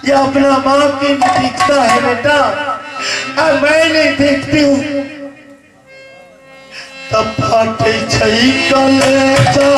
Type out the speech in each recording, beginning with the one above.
या अपना माँ की भी दिखता है बेटा, और मैं नहीं देखती हूँ तब फाटे छई कलेजा।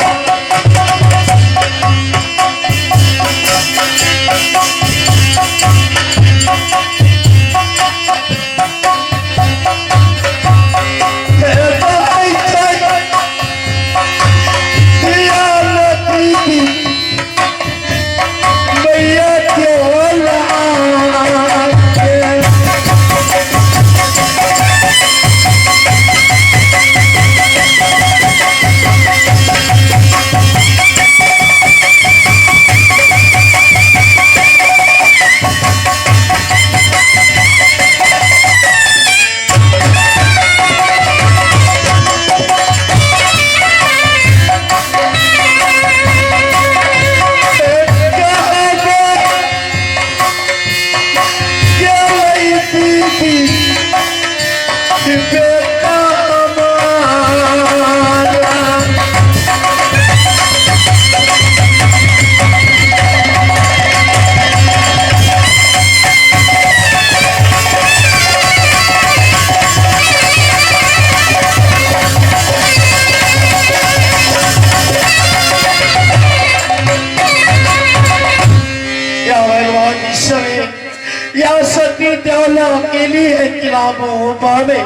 अकेली है किलाबों पावे,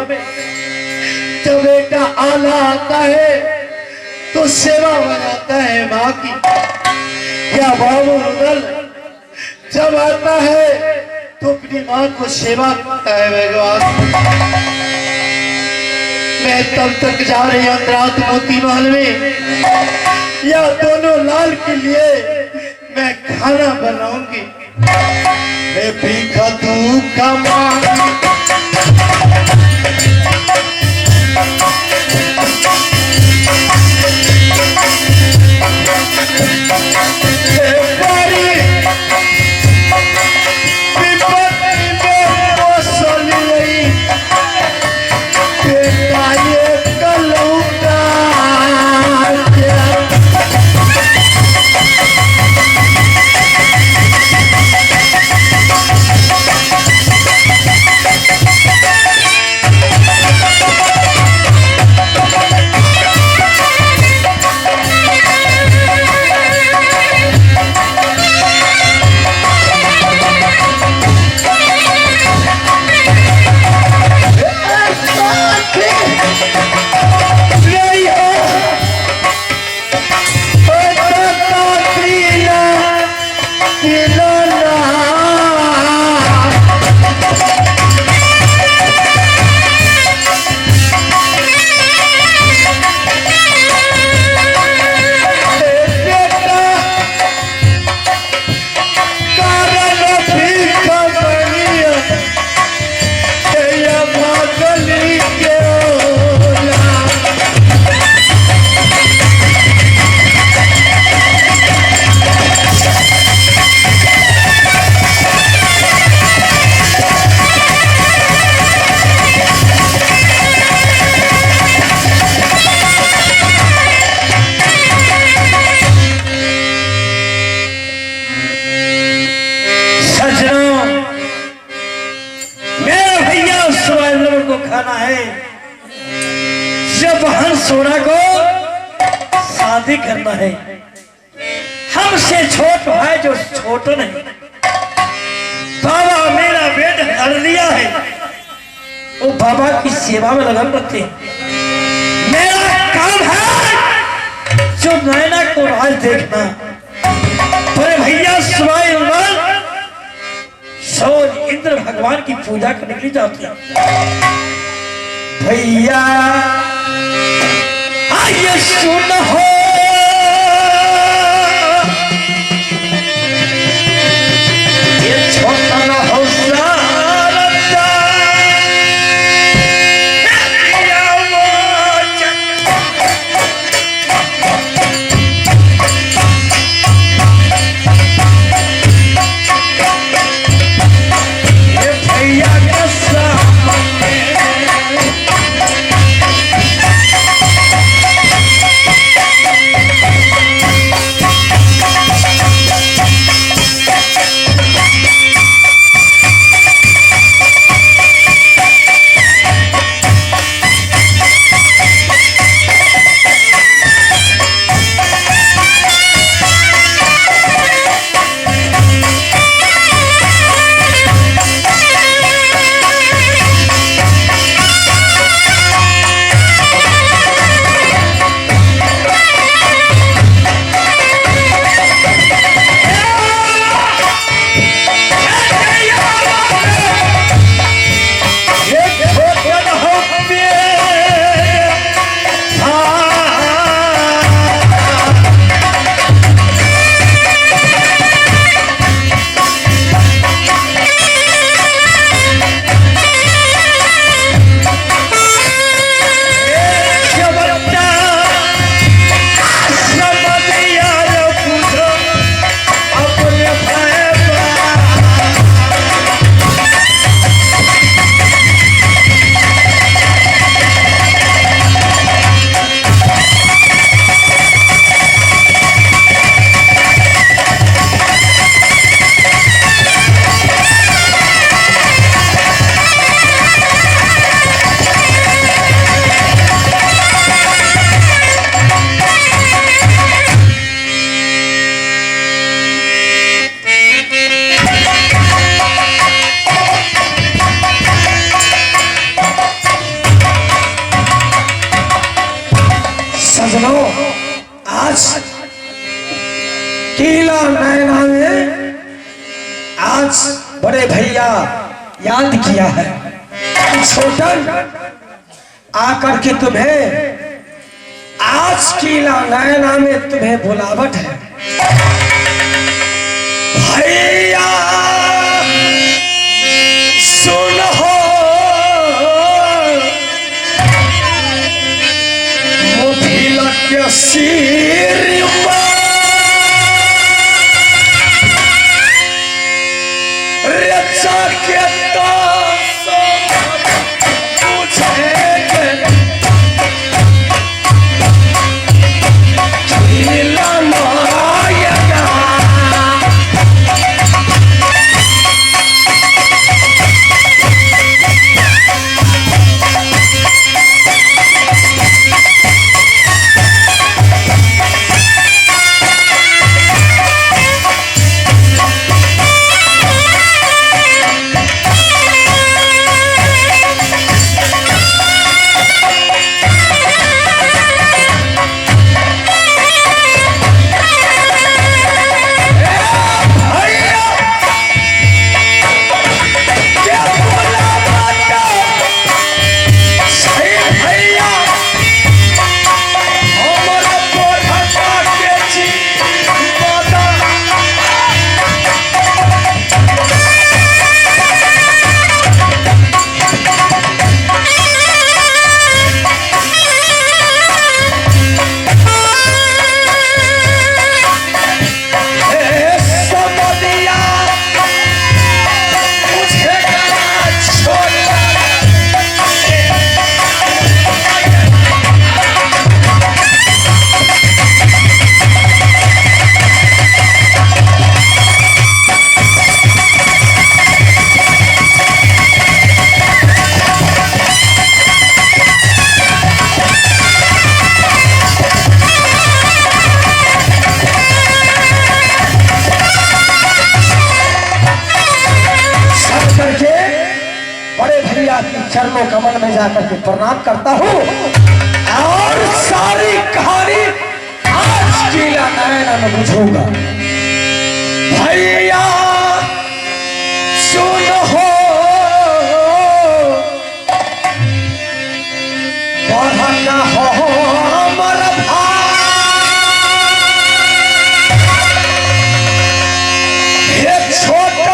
जब बेटा आला आता है तो सेवा बनाता है माँ की। क्या बाबू मुगल जब आता है तो अपनी माँ को सेवा करता है भगवान। मैं तब तक जा रही हूँ रात मोती महल में, या दोनों लाल के लिए मैं खाना बनाऊंगी। मैं भीखा तू कमाई सोना को शादी करना है। हमसे छोट है जो छोट नहीं, बाबा मेरा बेटा हर लिया है, वो बाबा की सेवा में लगन रखते। मेरा काम है जो नैना को राज देखना। पर भैया सुबह सोच इंद्र भगवान की पूजा करने के लिए जाते हैं। भैया ये सुन हो ये छोटा न हो भैया कीला नैना में आज बड़े भैया याद किया है। छोटन आकर के तुम्हें आज कीला नैना में तुम्हें बुलावट है। भैया सुन हो मुफिला के सिर रचा के चरणों कमल में जाकर के प्रणाम करता हूँ और सारी कहानी आज कीला नैना में बुझूंगा। भैया सुन हो बढ़ना हो हमर भाई छोटा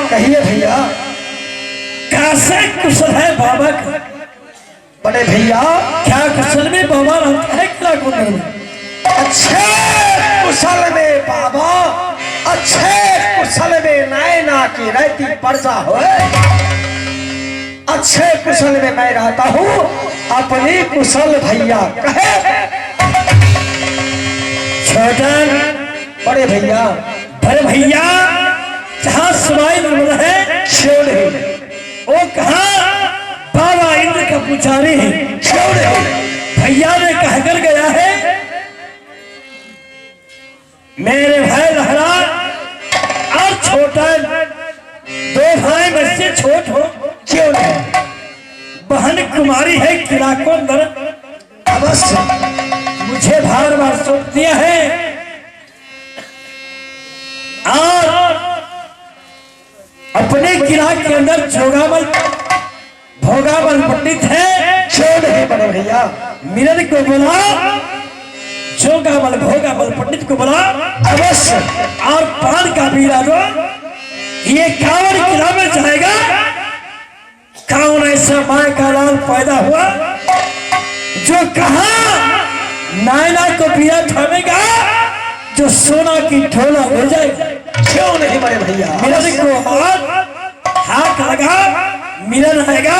कहिए भैया कैसे कुशल है बाबा का? बड़े भैया क्या कुशल में बाबा रहता है किला कुंड में? अच्छे कुशल में बाबा, अच्छे कुशल में नैना की रहती प्रजा हो। अच्छे कुशल में मैं रहता हूँ, अपनी कुशल भैया कहे। छोटन बड़े भैया जहाँ सुनाई निर्मल है क्यों नहीं? वो कहा बाबा इंद्र का पुजारी है क्यों नहीं? भैया ने कहकर गया है मेरे भाई लहरा और छोटा दो भाई में से छोट हो क्यों नहीं? बहन कुमारी है किला को अंदर अवश्य मुझे बार बार सौंप दिया है और अपने किला के अंदर भोगाबल पंडित है क्यों नहीं? बड़े भैया मिलन को बोला, जोगाबल भोगाबल पंडित को बोला अवश्य और पान का पीला दो। ये कांवड़ किला में जाएगा। कौन ऐसा माँ का लाल पैदा हुआ जो कहा नैना को पीला थामेगा, जो सोना की ढोला ले जाएगा क्यों नहीं? बड़े भैया मिलन को हाथ लगा मिलन आएगा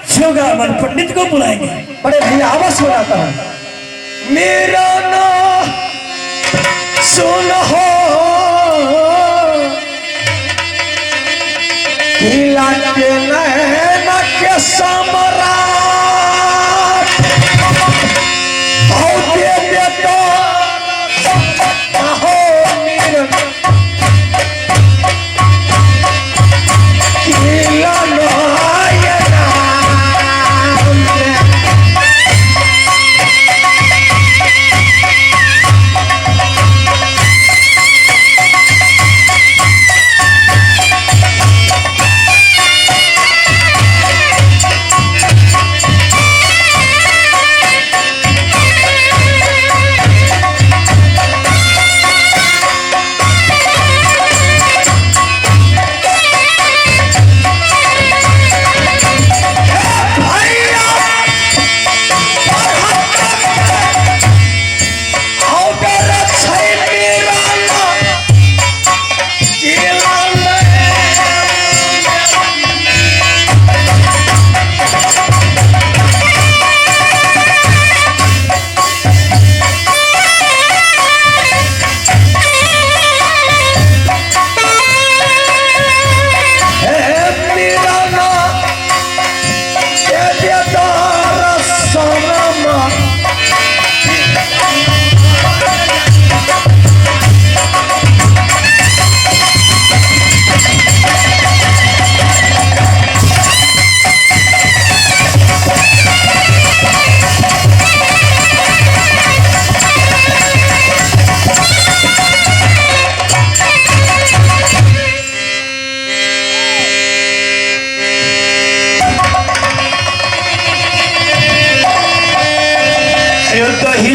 जोगामन पंडित को बुलाएंगे। बड़े भैया आवाज सुनाता हूँ। मेरा ना सुन हो खिला के नैना के समरा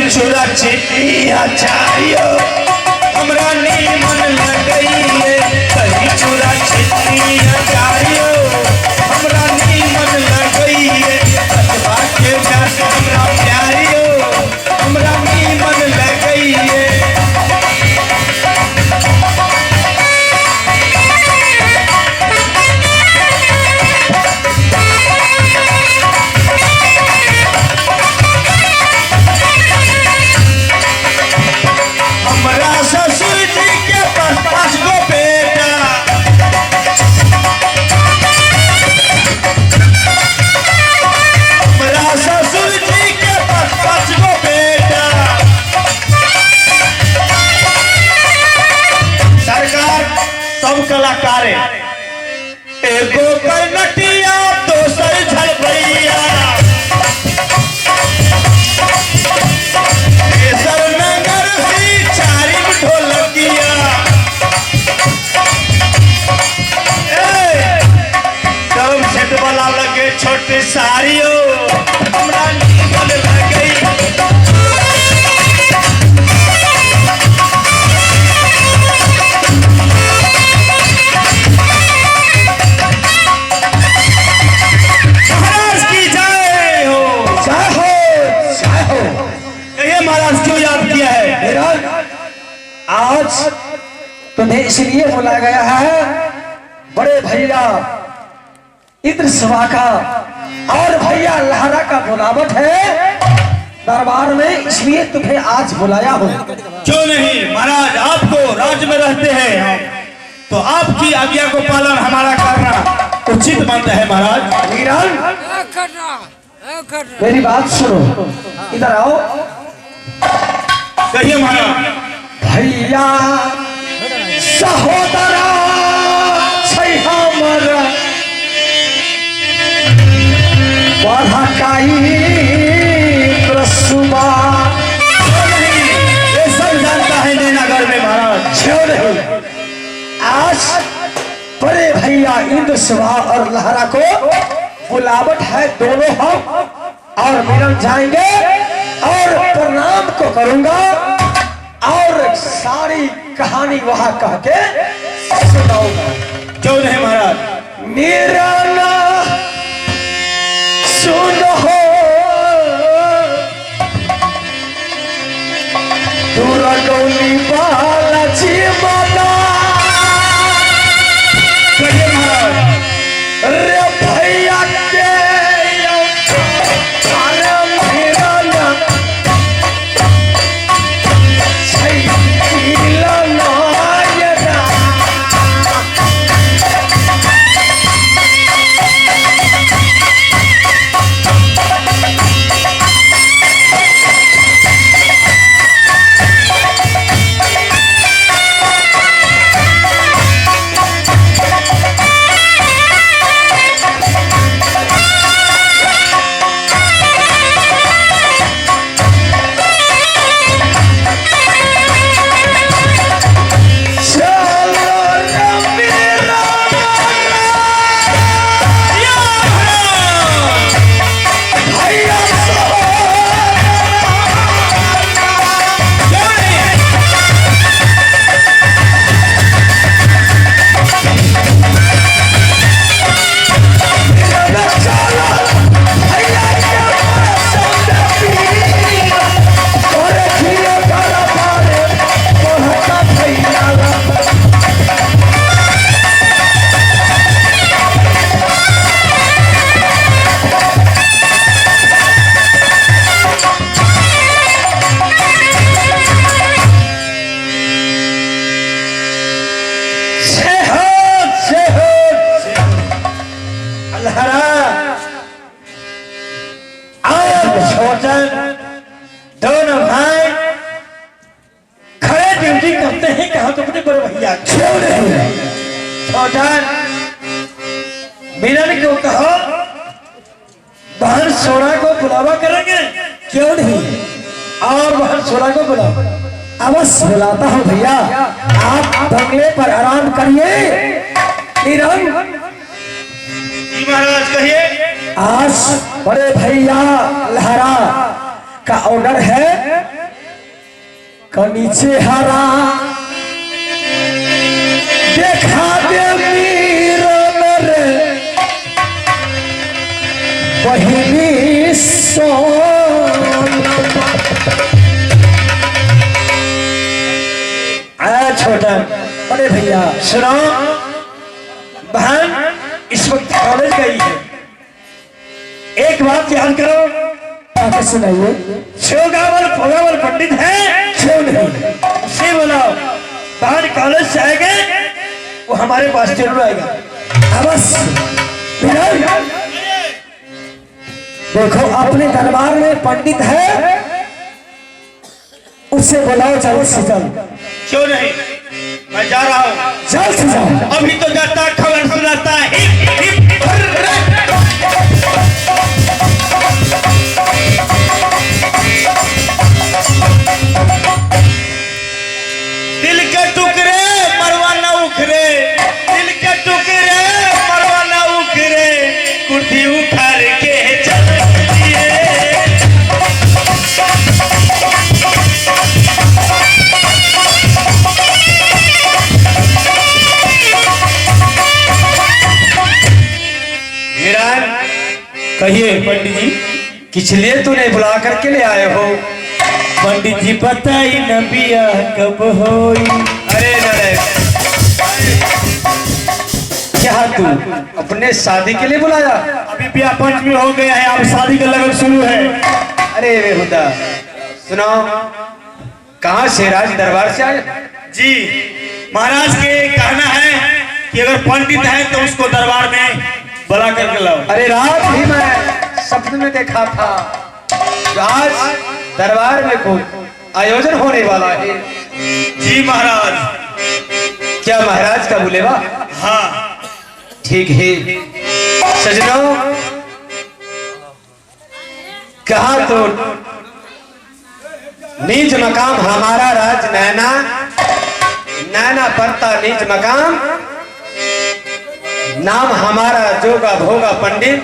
चूड़ा चिटिया चाहिए हमरा नीमन लगइए कहीं चूड़ा चिटिया चाहिए हमरा नीमन लगइए अजवा के जात हमरा प्यारियो हमरा नीमन लगइए कलाकार एगो करनटिया दोसर झलबैया तेसर नगर सी चारिम ढोलकिया कम सेट वाला लगे छोटे साड़ियो हमरा नीमन लगई आज तुम्हें इसलिए बुलाया गया है बड़े भैया इंद्र सभा का और भैया लहरा का बुलावट है दरबार में, इसलिए तुम्हें आज बुलाया हूँ। क्यों नहीं महाराज, आपको राज्य में रहते हैं हम, तो आपकी आज्ञा को पालन हमारा करना उचित मानते हैं महाराज। मेरी बात सुनो, इधर आओ। कहिए महाराज। भैया सहोदरा हमर बढ़ाई प्रसुमा ये सब जानता है नगर में महाराज। क्यों नहीं, आज बड़े भैया इंद्र सभा और लहरा को बुलावट है, दोनों हम और मिलन जाएंगे और प्रणाम को करूंगा और सारी कहानी वहां कह के सुनाऊंगा। क्यों नहीं महाराज। मेरा ना सुन हो दूरा गौली बाला जी माता। कहिए महाराज। रे भाई लहरा और छोटन दोनों भाई खड़े ड्यूटी करते हैं। कहा तो अपने बड़े भैया छोटन मिलन को कहो बहन सोना को बुलावा करेंगे। क्यों नहीं, और बहन सोना को बुलाओ। अवश्य बुलाता हूँ भैया। आप बंगले पर आराम करिए। महाराज कहिए। आज बड़े भैया लहरा का ऑर्डर है का नीचे हरा देखा दे बहिनी छोटा बड़े भैया सुनो, बहन इस वक्त कॉलेज गई है। एक बात ध्यान करो, सुनाइए। शिवगावल फोगावल पंडित है, क्यों नहीं, उसे बुलाओ। बहन कॉलेज से आएंगे, वो हमारे पास जरूर आएगा। अवश्य। देखो अपने दरबार में पंडित है, उससे बुलाओ जल्द से जल्द। क्यों नहीं, मैं जा रहा हूँ। जल्द से जाओ। अभी तो जाता खबर सुनाता है। दिल के टुकड़े मरवा न उखरे, दिल के टुकड़े मरवा न उखरे, कुर्सी उखाड़ के चल दिए। कहिए पंडित जी, किस लिए तूने बुला करके ले आए हो? पंडित जी पता ही न बिया कब होई। अरे क्या तू अपने शादी के लिए बुलाया? अभी ब्याह पंचमी हो गया है, अब शादी का लगन शुरू है। अरे वे होता सुनो, कहाँ से राज दरबार से आए? जी महाराज के कहना है कि अगर पंडित है तो उसको दरबार में बुला करके लाओ। अरे रात ही मैं सपने में देखा था, आज दरबार में कोई आयोजन होने वाला है। जी महाराज। क्या महाराज का बुलेवा? हाँ ठीक है। सजनों, कहा तो नीच मकाम हमारा राज नैना, नैना पड़ता नीच मकाम, नाम हमारा जोगा भोगा पंडित।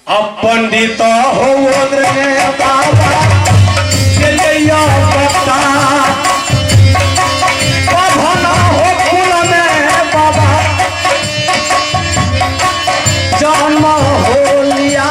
अब पंडित हो बाबा बता, हो कुल में बाबा जन्म हो लिया।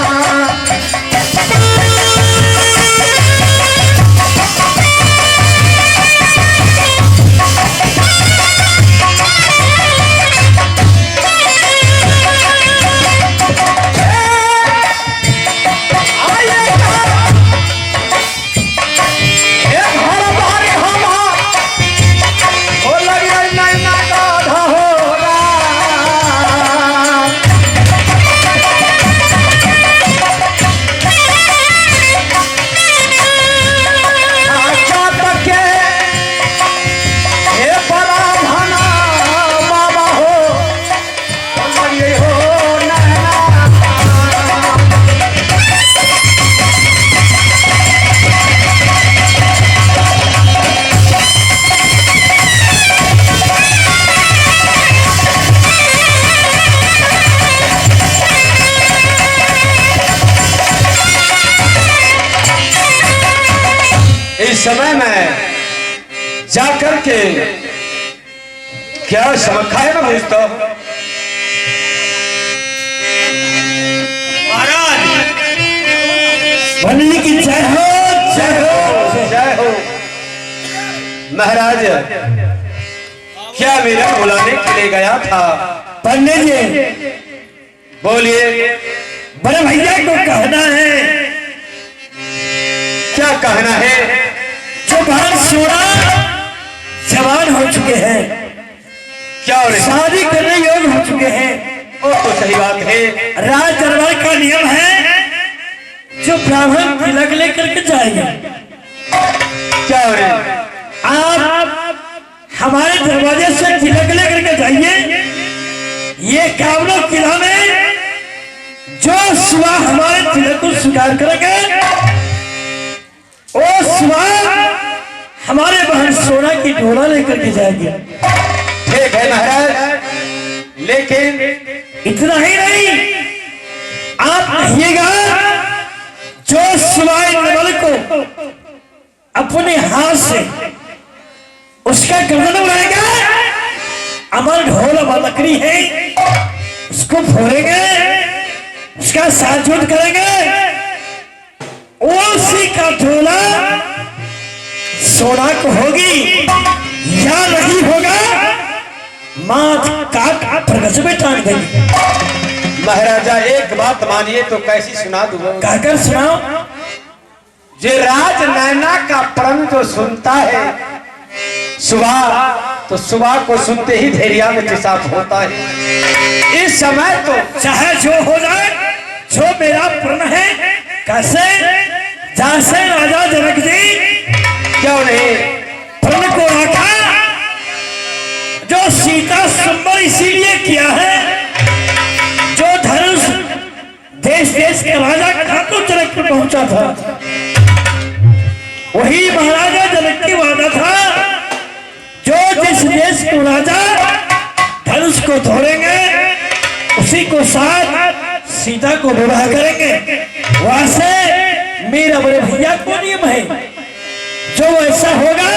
समय में जाकर के क्या समझा है ना मुझको? महाराज बनने की जय हो, जय हो, जय हो। महाराज क्या मेरा बुलाने के लिए गया था? पंडित जी बोलिए। बड़े भैया को कहना है। क्या कहना है? जो बहन सोना जवान हो चुके हैं, क्या हो रहे? शादी करने योग्य हो चुके हैं, वो तो सही बात है। राज दरबार का नियम है, जो ब्राह्मण तिलक लेकर के जाएंगे, क्या हो रहे? आप हमारे दरवाजे से तिलक लेकर के जाइए। ये कावड़ो किला में जो सुबह हमारे तिलक को स्वीकार करेंगे, वो सुबह हमारे बहन सोना की डोला लेकर के जाएंगे। ठीक है महाराज, लेकिन इतना ही नहीं, आप कहिएगा जो सुबह निर्मल को अपने हाथ से उसका गर्दन उड़ाएगा, अमर ढोल अमर लकड़ी है, उसको फोड़ेंगे, उसका साझुट करेंगे, उसी का ढोला सोना को होगी या नहीं होगा, माथ काट प्रगस में टांग देंगे। महाराजा एक बात मानिए तो कैसी सुना दूं? कहकर सुनाओ। जे राज नैना का प्रण जो सुनता है सुबह, तो सुबह को सुनते ही धैर्य में पेशाब होता है। इस समय तो चाहे जो हो जाए, जो मेरा प्रण है, कैसे जैसे राजा जनक जी क्यों नहीं प्रण को रखा, जो सीता संबर इसीलिए किया है, जो धनुष देश देश के राजा ठाकुर जनक पर पहुंचा था, वही महाराजा जनक की वादा था, जो जिस देश को राजा धनुष को धोड़ेंगे, उसी को साथ सीता को विवाह करेंगे। वैसे मेरा बड़े भैया को नियम है, जो ऐसा होगा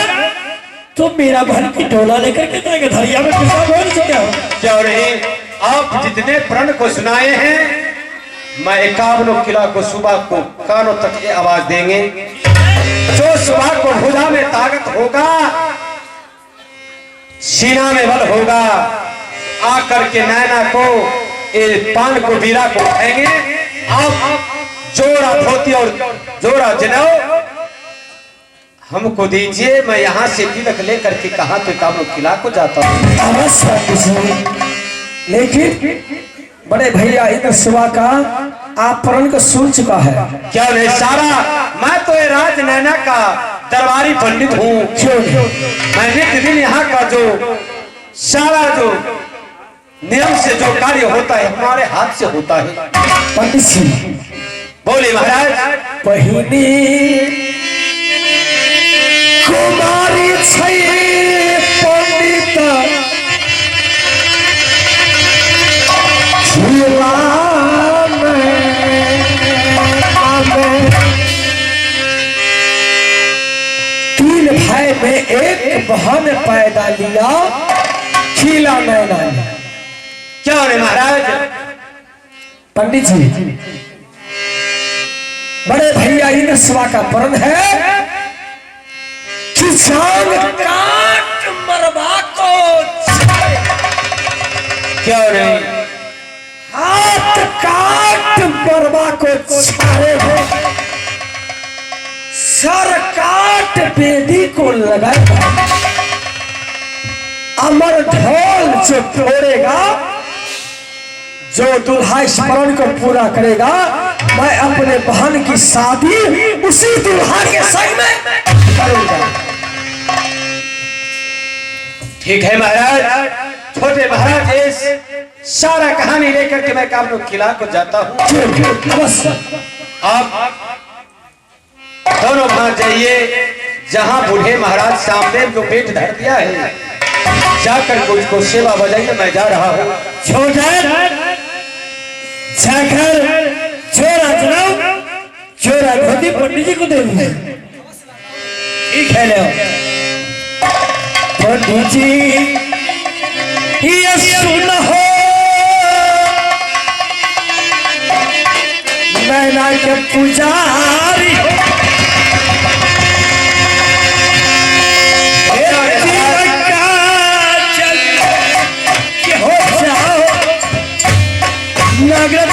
तो मेरा बहन की डोला लेकर के जाएंगे, धरिया में पेशाब हो नहीं क्या हो। क्यों नहीं, आप जितने प्रण को सुनाए हैं, मैं 51 किला को सुबह को कानों तक की आवाज देंगे। जो सुबह को भुजा में ताकत होगा, सीना में बल होगा, आकर के नैना को पान को बीरा को उठाएंगे। आप जोड़ा धोती और जोड़ा जनेऊ हमको दीजिए, मैं यहाँ से तिलक लेकर के कहा तो 51 किला को जाता हूँ। लेकिन बड़े भैया इधर सुबह का आप प्रण को सुन चुका है। क्या नहीं सारा, मैं तो ये राज नैना का दरबारी पंडित हूँ। क्यों मैं नित्य दिन यहाँ का जो सारा जो नियम से जो कार्य होता है हमारे हाथ से होता है। पंडित जी बोले महाराज। पहिनी कुमारी छै पंडित तीन भाई में एक बहन पैदा लिया, खिला नैना। क्या रे महाराज? पंडित जी बड़े भैया इन सवा का प्रण है कि जान काट मरवा को, क्या रे? हाथ काट मरवा को छाड़े हो, सर काट बेदी को लगाएगा, अमर ढोल जो फोड़ेगा, जो दुल्हा स्मरण को पूरा करेगा, मैं अपने बहन की शादी उसी दुल्हा के संग में करूंगा। ठीक है महाराज। छोटे महाराज इस सारा कहानी लेकर के मैं कामनो किला को जाता हूँ। अवश्य आप दोनों वहां जाइए, जहाँ बूढ़े महाराज सामदेव को पेट धर दिया है, जाकर मुझको सेवा बजाइए, मैं जा रहा हूँ। छोटा जाकर छोरा जनाओ, छोरा धोती पंडित जी को दे दीजिए। ठीक है ले पंडित जी, ये सुन हो नैना के पुजारी, हो जाओ नगर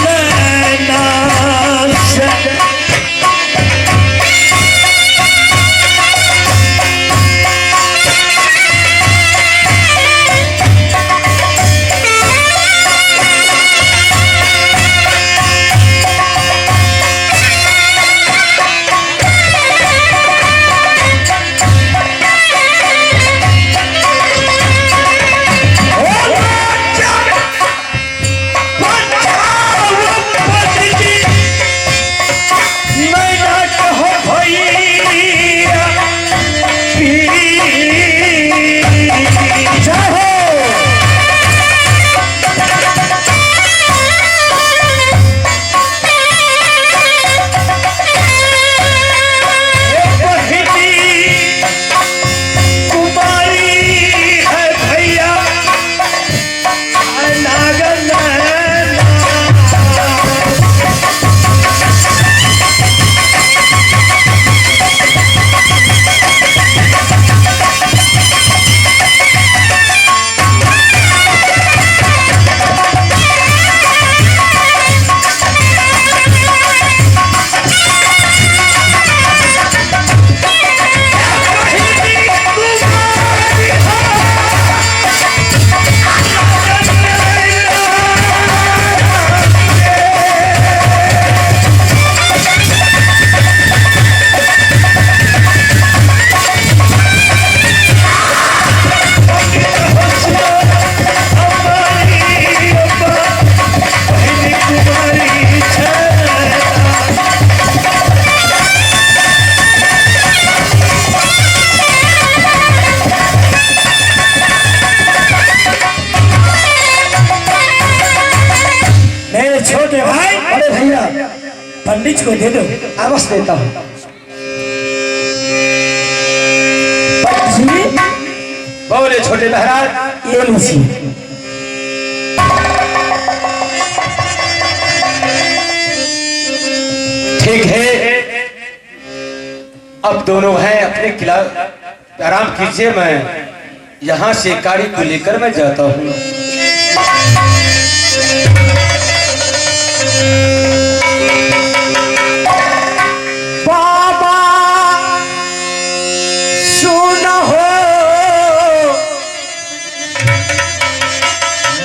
छोटे भाई अरे भैया पंडित को दे दो। अवश्य देता हूँ। पंडित जी बोले छोटे महाराज। ये लीजिए। ठीक है, अब दोनों हैं अपने किला आराम कीजिए, मैं यहाँ से गाड़ी को लेकर मैं जाता हूँ। बाबा सुन हो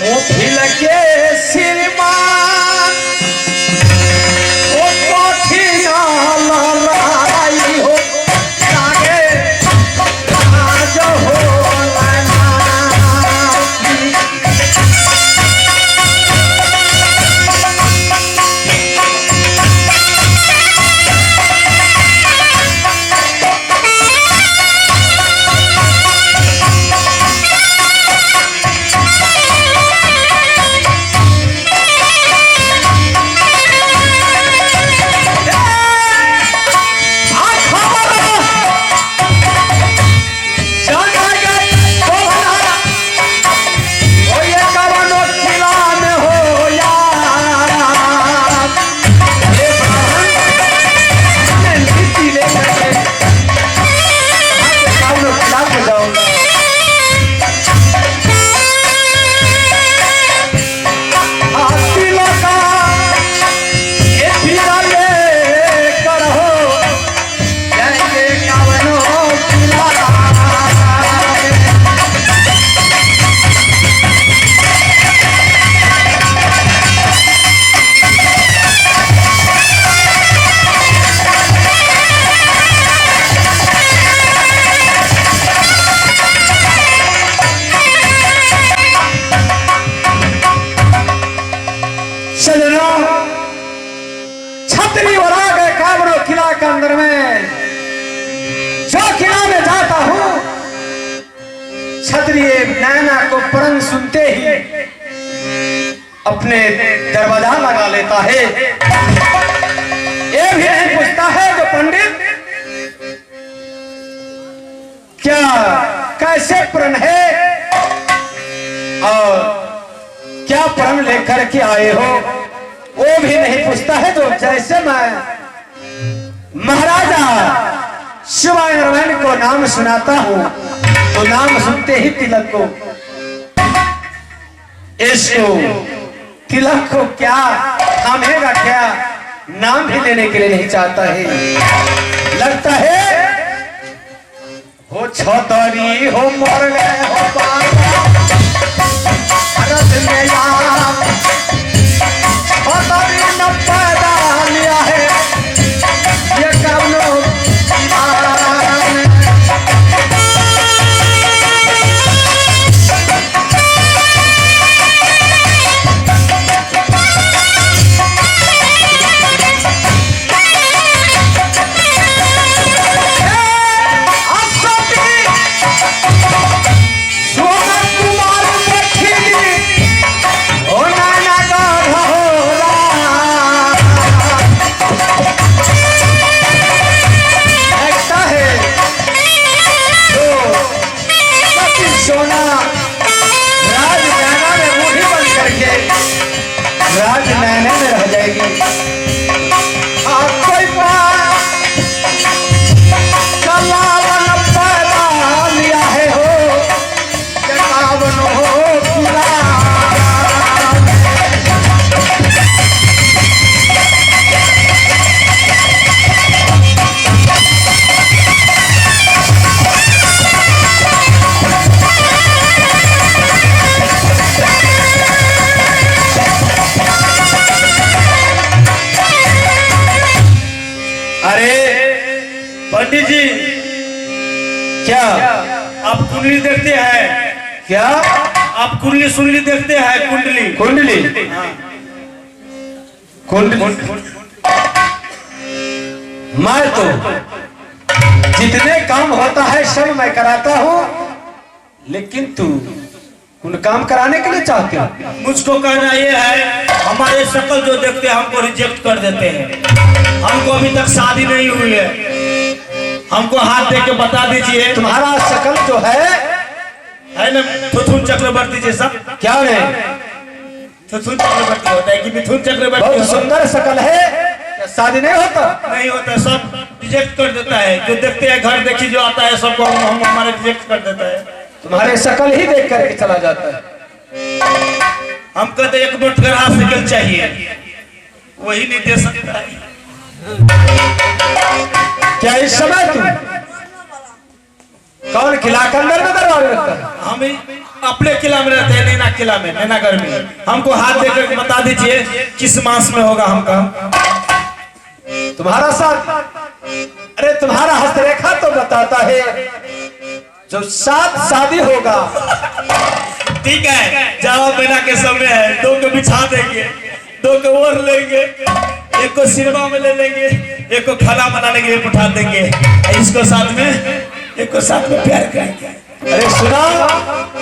मुफिल के श्रीमान ओ कठिना लड़ाई हो लागे राज हो छतरी बना गए काबरो किला के अंदर में। जो किला में जाता हूँ छतरी नैना को परंग सुनते ही अपने दरवाजा लगा लेता है। ये भी नहीं पूछता है जो पंडित क्या कैसे प्रण है और क्या प्रण लेकर के आए हो, वो भी नहीं पूछता है। जो जैसे मैं महाराजा शिवाय को नाम सुनाता हूँ तो नाम सुनते ही तिलक को इसको तिलक को क्या थामेगा, क्या नाम भी लेने के लिए नहीं चाहता है। लगता है हो छतरी हो मर गए हो भारत में यार छतरी न पैदा लिया है ये कौनो राजनैना में रह जाएगी। कोई कलावन पैदा लिया है हो कलावन हो पूरा पंडित जी क्या आप कुंडली देखते हैं क्या आप कुंडली सुनली देखते हैं कुंडली कुंडली कुंडली मैं तो जितने काम होता है सब मैं कराता हूँ, लेकिन तू उन काम कराने के लिए चाहते हो? मुझको कहना ये है, हमारे शकल जो देखते हैं हमको रिजेक्ट कर देते हैं। हमको अभी तक शादी नहीं हुई है, हमको हाथ दे के बता दीजिए। तुम्हारा शकल जो है ना मिथुन चक्रवर्ती जैसा। क्या है? मिथुन चक्रवर्ती होता है कि मिथुन चक्रवर्ती? बहुत सुंदर शकल है, क्या शादी नहीं होता? नहीं होता, सब रिजेक्ट कर देता है। जो देखते हैं घर देखी जो आता है सबको हम हमारे रिजेक्ट कर देता है। तुम्हारे शकल ही देख करके चला जाता है। हम कहते एक मिनट का साइकिल चाहिए, वही नहीं दे सकता है। क्या इस समय तुम कौन किला के अंदर में दरबार रखता है? हम अपने किला में रहते हैं, नैना किला में, नैनागढ़ में। हमको हाथ देकर बता दीजिए किस मास में होगा हमका तुम्हारा साथ। अरे तुम्हारा हस्तरेखा तो बताता है जो 7 शादी होगा। ठीक है, जाओ मेला के समय है, 2 को बिछा देंगे, 2 को और लेंगे, एक को सिनेमा में ले लेंगे, एक को खाना बनाने के लिए उठा देंगे, इसको साथ में, एक को साथ में प्यार करेंगे। अरे सुना,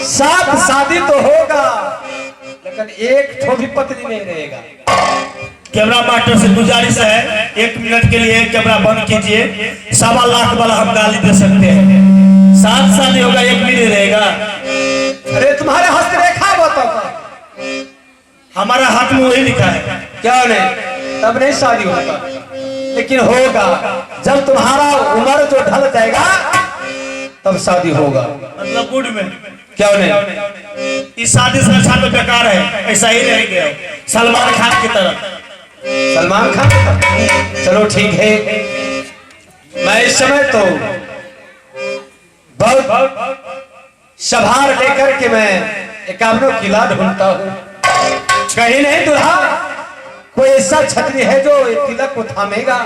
7 शादी तो होगा लेकिन एक ठो भी पत्नी नहीं रहेगा। कैमरा मास्टर से गुजारिश है 1 मिनट के लिए कैमरा बंद कीजिए। 1.25 लाख वाला हम गाली दे सकते हैं। 7 शादी होगा, 1 भी नहीं रहेगा। अरे तुम्हारे हस्तरेखा बताता, हमारा हाथ में वही लिखा है। क्या नहीं? तब नहीं शादी होगा, लेकिन होगा जब तुम्हारा उम्र जो ढल जाएगा तब शादी होगा। मतलब गुड में क्या नहीं? इस शादी से अच्छा तो बेकार है, ऐसा ही रहेंगे सलमान खान की तरह। सलमान खान? चलो ठीक है, मैं इस समय तो बहुत सभार लेकर के मैं 51 किला ढूंढता हूँ। कहीं नहीं दूल्हा कोई ऐसा छतरी है जो तिलक को थामेगा।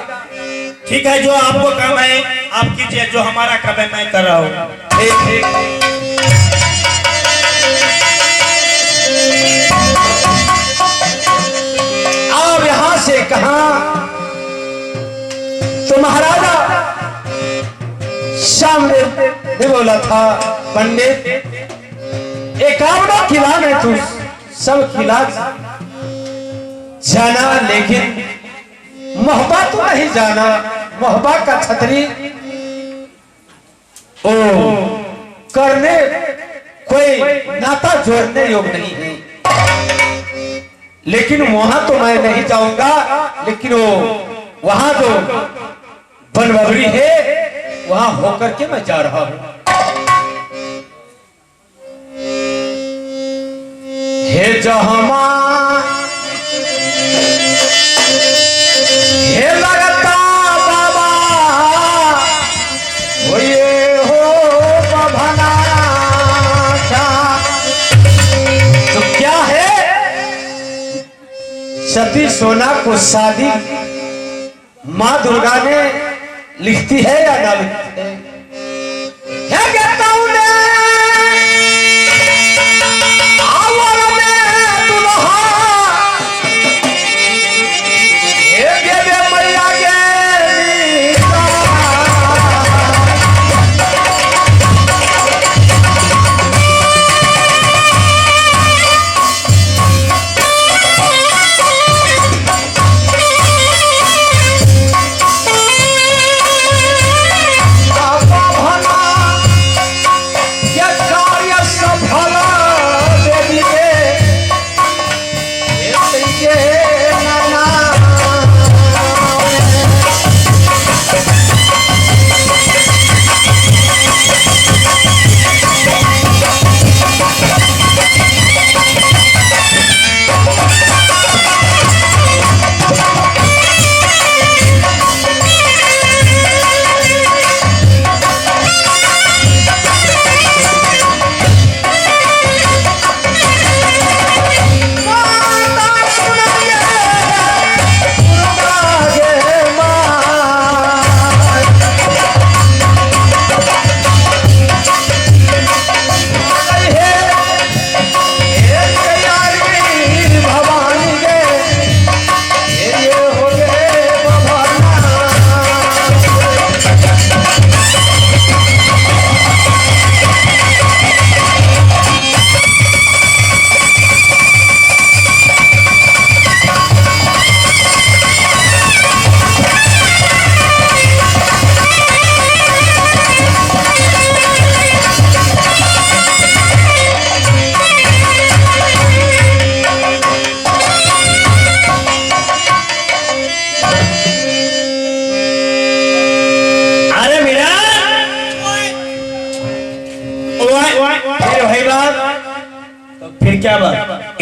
ठीक है, जो आपको काम है आप कीजिए, जो हमारा काम है मैं कर रहा हूँ। ठीक। अब यहां से कहां तो महाराजा सामने ने बोला था, पंडित 51 किला में तू सब किला जाना, लेकिन मोहब्बत तो नहीं जाना। मोहब्बत का छतरी ओ करने कोई नाता जोड़ने योग नहीं है। लेकिन वहां तो मैं नहीं जाऊंगा, लेकिन वो वहां जो बनबबरी है वहां होकर के मैं जा रहा हूं। हे जहमा हे लगता बाबा हो ये हो बभना तो क्या है? सती सोना को शादी माँ दुर्गा ने लिखती है या ना लिखती है?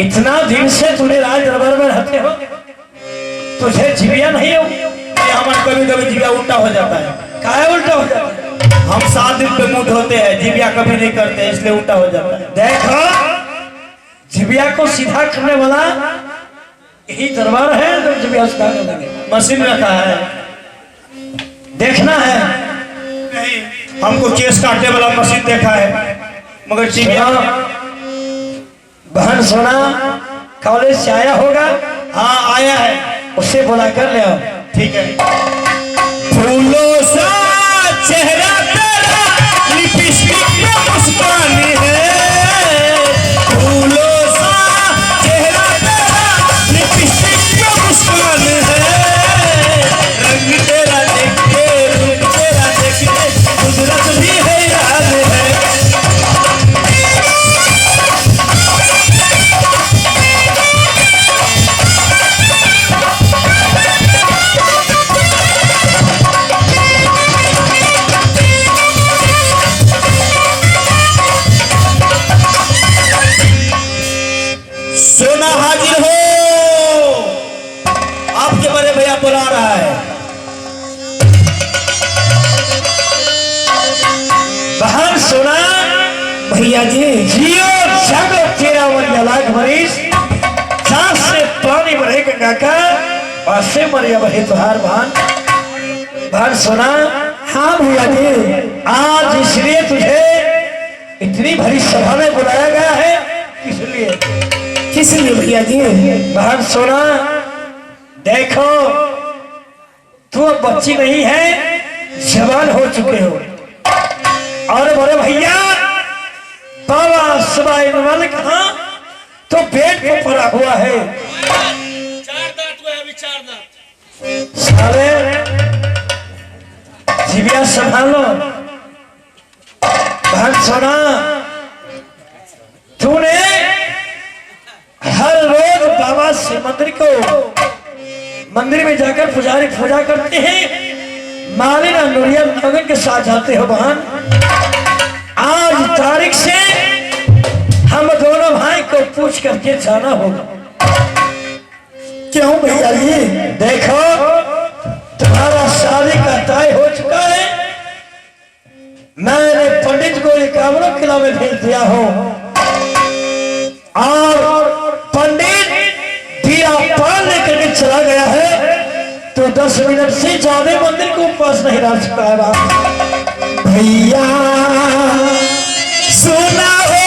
इतना दिन से तूने राज दरबार में रहते हो, तुझे जिबिया नहीं हो? हमारे कभी कभी जिबिया उल्टा हो जाता है। काहे उल्टा हो जाता है? हम 7 दिन पे मुंह धोते हैं, जिबिया कभी नहीं करते, इसलिए उल्टा हो जाता है। देखो, जिबिया को सीधा करने वाला यही दरबार है जो जिबिया सीधा कर देंगे। मशीन रखा है, देखना है। नहीं हमको केस काटने वाला मशीन देखा है, मगर जिबिया बहन सोना कॉलेज से आया होगा। हाँ आया है, उससे बुला कर ले आओ। ठीक है। फूलों सा चेहरा तेरा, लिपस्टिक पे मुस्कान है। फूलों सा चेहरा तेरा, लिपस्टिक पे मुस्कान है। रंग तेरा देख के, रूप तेरा देख के, कुदरत भी हैरान है। सोना हाजिर हो, आपके बड़े भैया बुला रहा है। बहन सोना भैया जी जियो जागो तेरा वरिया लाख मरीज, सांस से पानी भरे गंगा का, पासे मरिया बहे तुहार बहन। बहन सोना, हाँ भैया जी, आज इसलिए तुझे इतनी भरी सभा में बुलाया गया है। किस लिए? किस लिए भैया जी? बहन सोना देखो, तू अब बच्ची नहीं है, जवान हो चुके हो। और बड़े भैया बाबा सबाई नवल कहा तो पेट पे पड़ा हुआ है। 4 दांत हुए, अभी 4 दांत। साले जिबिया संभालो। बहन सोना, तूने हर रोज बाबा से मंदिर में जाकर पुजारी पूजा करते हैं, मालिन और नूरिया नगन के साथ जाते हो। बहन आज तारीख से हम दोनों भाई को पूछ करके जाना होगा। क्यों भैया जी? देखो, तुम्हारा शादी का तय हो चुका है। मैंने पंडित को 51 किलो में भेज दिया हो, और पंडित दिया पान लेकर के चला गया है, तो 10 मिनट से ज्यादा मंदिर को उपवास नहीं रह सकता है। बाप भैया सुना हो,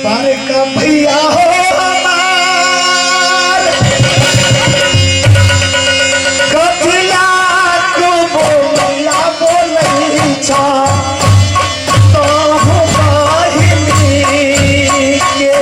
बारे का भैया हो हमार, कपिला को बोला बोलई छा, तो हो बाहिनी के।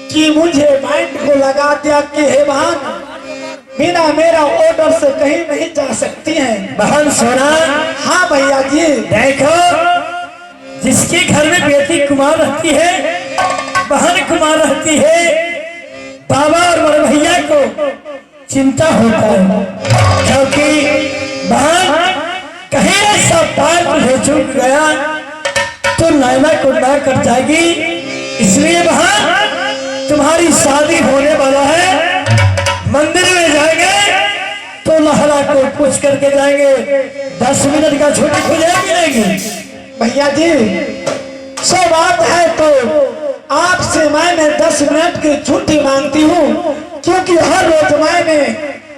कि मुझे माइंड को लगा दिया कि हे भान बिना मेरा ऑर्डर से कहीं नहीं जा सकती हैं। बहन सोना, हाँ भैया जी। देखो, जिसके घर में बेटी कुमार रहती है, बहन कुमार रहती है, बाबा और बड़े भैया को चिंता होता है, क्योंकि बहन कहीं ऐसा पैर तुझे चूक गया तो नैना को ना कर जाएगी। इसलिए बहन, तुम्हारी शादी होने वाला है, मंदिर में जाएंगे तो लहरा को पूछ करके जाएंगे, 10 मिनट का छुट्टी खुले मिलेगी। भैया जी, सब बात है तो आपसे मैंने 10 मिनट की छुट्टी मांगती हूँ, क्योंकि हर रोज मैंने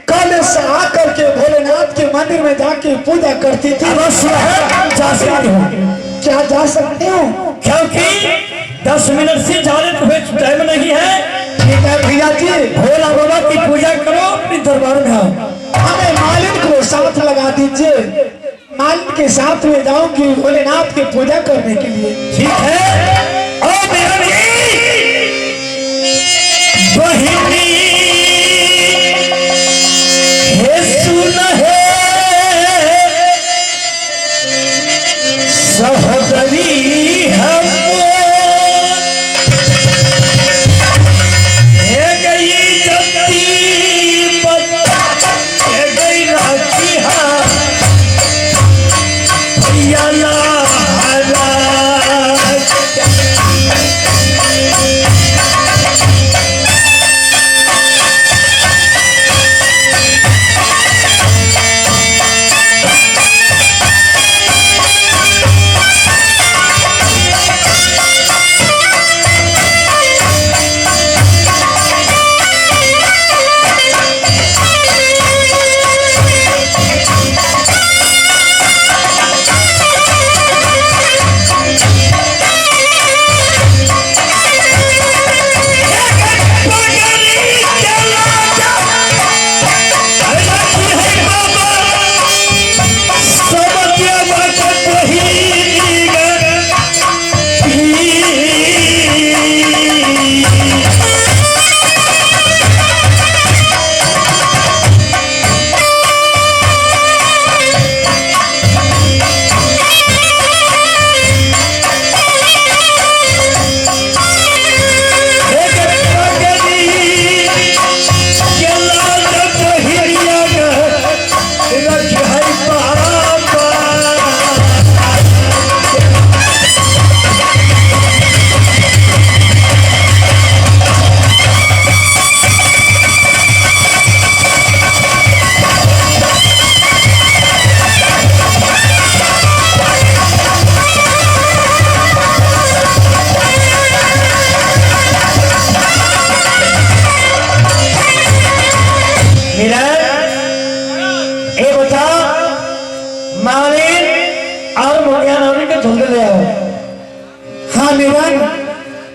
कॉलेज से आकर के भोलेनाथ के मंदिर में जाके पूजा करती थी। अवश्य है, जा सकती हूँ। क्या जा सकती हूँ? क्योंकि 10 मिनट से ज्यादा तुम्हें टाइम नहीं है। ठीक है भैया जी। भोला बाबा की पूजा करो, अपने दरबार में आओ। हमें मालिक को साथ लगा दीजिए, मालिक के साथ में जाऊंगी भोलेनाथ की पूजा करने के लिए। ठीक है। और बहनी हे सुन है सहोदरी हम गई जल्दी गई राखी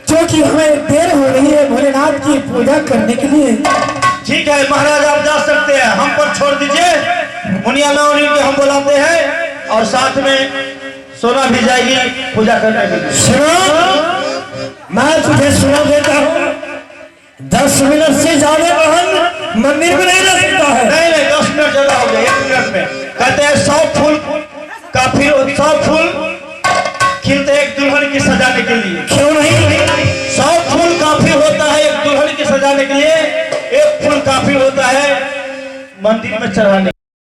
क्योंकि हमें देर हो रही है भोलेनाथ की पूजा करने के लिए। ठीक है महाराज, आप जा सकते हैं, हम पर छोड़ दीजिए। मुनिया नौनी के हम बुलाते हैं और साथ में सोना भी जाएगी पूजा करने के लिए। सुनो, मैं तुझे सुना देता हूँ, 10 मिनट से ज्यादा बहन मंदिर में नहीं रह सकता है। नहीं 10 मिनट ज्यादा हो गए, 1 मिनट में कहते हैं 100 फूल काफी, 100 फूल खिलते एक दुल्हन की सजाने के लिए। क्यों नहीं? 100 फूल काफी होता है एक दुल्हन की सजाने के लिए, 1 फूल काफी होता है मंदिर में चढ़ाने।